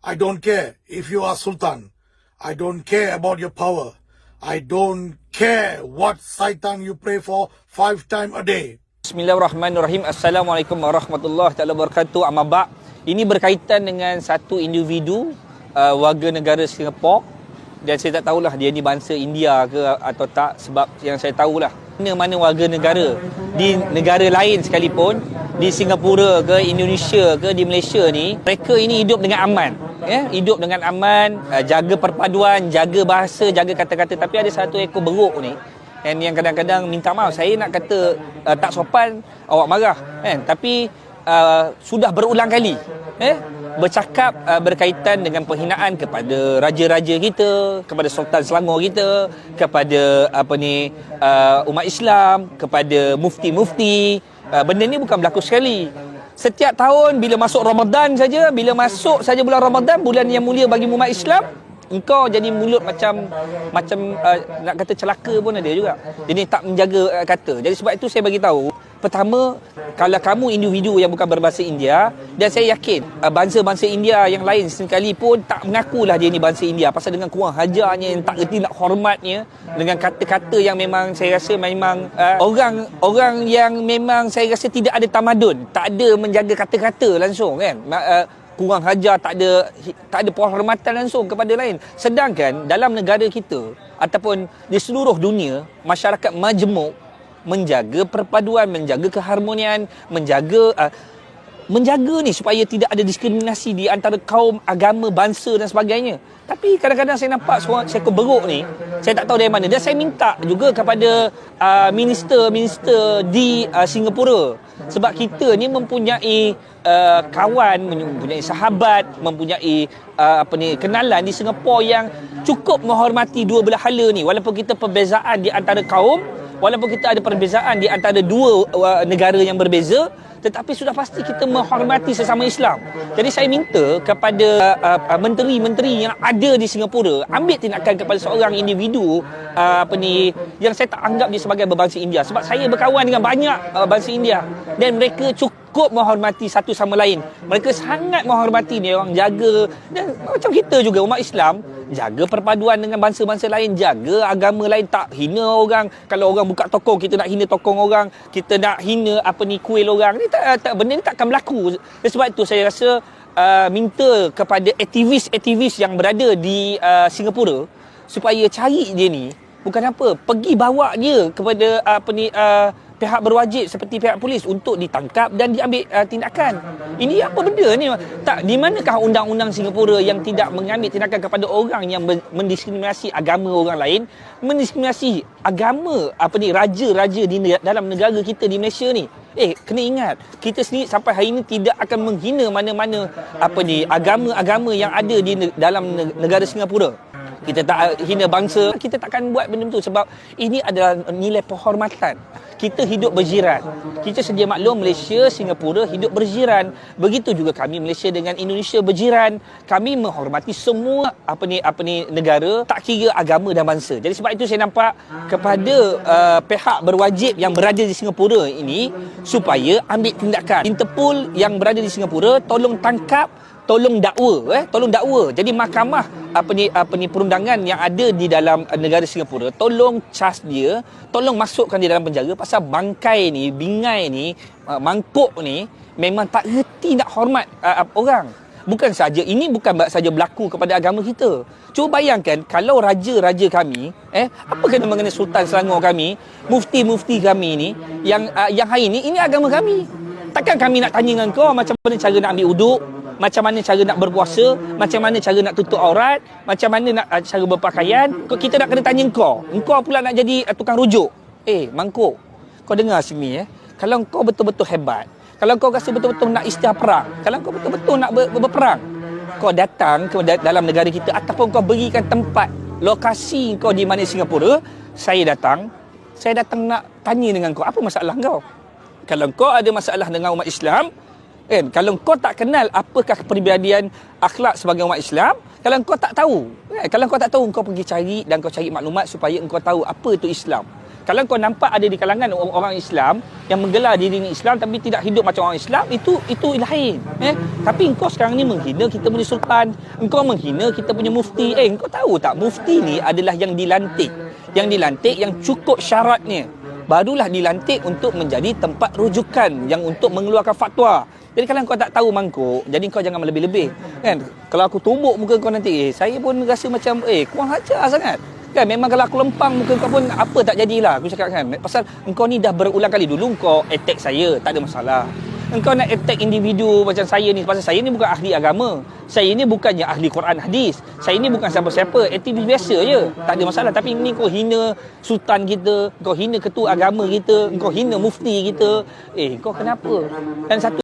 I don't care if you are Sultan. I don't care about your power. I don't care what Satan you pray for 5 times a day. Bismillahirrahmanirrahim. Assalamualaikum warahmatullahi wabarakatuh. Amma ba'. Ini berkaitan dengan satu individu warga negara Singapura, dan saya tak tahulah dia ni bangsa India ke atau tak, sebab yang saya tahulah mana-mana warga negara di negara lain sekalipun, di Singapura ke, Indonesia ke, di Malaysia ni, mereka ini hidup dengan aman, hidup dengan aman, jaga perpaduan, jaga bahasa, jaga kata-kata. Tapi ada satu ekor beruk ni, and yang kadang-kadang minta maaf, saya nak kata tak sopan, awak marah kan, tapi sudah berulang kali bercakap berkaitan dengan penghinaan kepada raja-raja kita, kepada Sultan Selangor kita, kepada umat Islam, kepada mufti-mufti. Benda ni bukan berlaku sekali. Setiap tahun bila masuk Ramadan saja, bila masuk saja bulan Ramadan, bulan yang mulia bagi umat Islam, engkau jadi mulut macam nak kata celaka pun ada juga. Jadi tak menjaga kata. Jadi sebab itu saya bagi tahu, pertama, kalau kamu individu yang bukan berbahasa India, dan saya yakin bangsa-bangsa India yang lain sekalipun tak mengakulah dia ni bangsa India, pasal dengan kurang hajarnya, yang tak reti nak hormatnya, dengan kata-kata yang memang saya rasa memang orang yang memang saya rasa tidak ada tamadun, tak ada menjaga kata-kata langsung kan, kurang hajar, tak ada penghormatan langsung kepada lain. Sedangkan dalam negara kita ataupun di seluruh dunia, masyarakat majmuk menjaga perpaduan, menjaga keharmonian, menjaga ni supaya tidak ada diskriminasi di antara kaum, agama, bangsa dan sebagainya. Tapi kadang-kadang saya nampak seekor beruk ni, saya tak tahu dari mana. Dan saya minta juga kepada minister di Singapura, sebab kita ni mempunyai kawan, mempunyai sahabat, mempunyai kenalan di Singapura yang cukup menghormati dua belah hala ni. Walaupun kita perbezaan di antara kaum, walaupun kita ada perbezaan di antara dua negara yang berbeza, tetapi sudah pasti kita menghormati sesama Islam. Jadi saya minta kepada menteri-menteri yang ada di Singapura ambil tindakan kepada seorang individu yang saya tak anggap dia sebagai berbangsa India. Sebab saya berkawan dengan banyak bangsa India, dan mereka cukup menghormati satu sama lain. Mereka sangat menghormati dia orang, jaga, dan macam kita juga umat Islam, jaga perpaduan dengan bangsa-bangsa lain, jaga agama lain, tak hina orang. Kalau orang buka tokong, kita nak hina tokong orang, kita nak hina kuil orang. Ni benda ni takkan berlaku. Dan sebab itu saya rasa minta kepada aktivis-aktivis yang berada di Singapura supaya cari dia ni, bukan apa, pergi bawa dia kepada pihak berwajib seperti pihak polis untuk ditangkap dan diambil tindakan. Ini apa benda ni? Tak, di manakah undang-undang Singapura yang tidak mengambil tindakan kepada orang yang mendiskriminasi agama orang lain, mendiskriminasi agama raja-raja di dalam negara kita di Malaysia ni? Kena ingat, kita sendiri sampai hari ini tidak akan menghina mana-mana agama-agama yang ada di dalam negara Singapura. Kita tak hina bangsa, kita takkan buat benda tu, sebab ini adalah nilai penghormatan. Kita hidup berjiran. Kita sedia maklum, Malaysia, Singapura hidup berjiran. Begitu juga kami, Malaysia dengan Indonesia berjiran. Kami menghormati semua negara, tak kira agama dan bangsa. Jadi sebab itu saya nampak kepada pihak berwajib yang berada di Singapura ini supaya ambil tindakan. Interpol yang berada di Singapura, tolong tangkap, tolong dakwa. Jadi mahkamah perundangan yang ada di dalam negara Singapura, tolong cas dia, tolong masukkan dia dalam penjara, pasal bangkai ni, bingai ni, mangkuk ni memang tak reti nak hormat orang. Bukan saja berlaku kepada agama kita. Cuba bayangkan kalau raja-raja kami, apa kena mengenai Sultan Selangor kami, mufti-mufti kami ni, yang hari ni, ini agama kami. Takkan kami nak tanya dengan kau macam mana cara nak ambil uduk, macam mana cara nak berpuasa, macam mana cara nak tutup aurat, macam mana nak cara berpakaian. Kita nak kena tanya engkau pula nak jadi tukang rujuk. Mangkuk, kau dengar sini, kalau kau betul-betul hebat, kalau kau rasa betul-betul nak istiar perang, kalau kau betul-betul nak berperang, kau datang ke dalam negara kita, ataupun kau berikan tempat lokasi kau di mana Singapura, saya datang nak tanya dengan kau, apa masalah kau? Kalau kau ada masalah dengan umat Islam, kalau kau tak kenal apakah kepribadian akhlak sebagai umat Islam, kalau kau tak tahu, kau pergi cari, dan kau cari maklumat supaya engkau tahu apa itu Islam. Kalau kau nampak ada di kalangan orang Islam yang menggelar diri ni Islam tapi tidak hidup macam orang Islam, itu lain. Tapi engkau sekarang ni menghina kita punya sultan, engkau menghina kita punya mufti. Engkau tahu tak, mufti ni adalah yang dilantik. Yang dilantik yang cukup syaratnya. Barulah dilantik untuk menjadi tempat rujukan yang untuk mengeluarkan fatwa. Jadi kalau kau tak tahu mangkuk, jadi kau jangan lebih-lebih. Kan? Kalau aku tumbuk muka kau nanti, saya pun rasa macam kurang ajar sangat. Kan memang kalau aku lempang muka kau pun apa tak jadilah aku cakap kan. Pasal engkau ni dah berulang kali dulu kau attack saya, tak ada masalah. Engkau nak attack individu macam saya ni, pasal saya ni bukan ahli agama. Saya ni bukannya ahli Quran hadis. Saya ni bukan siapa-siapa, aktivis biasa je. Tak ada masalah. Tapi ni kau hina sultan kita, kau hina ketua agama kita, kau hina mufti kita. Kau kenapa? Dan satu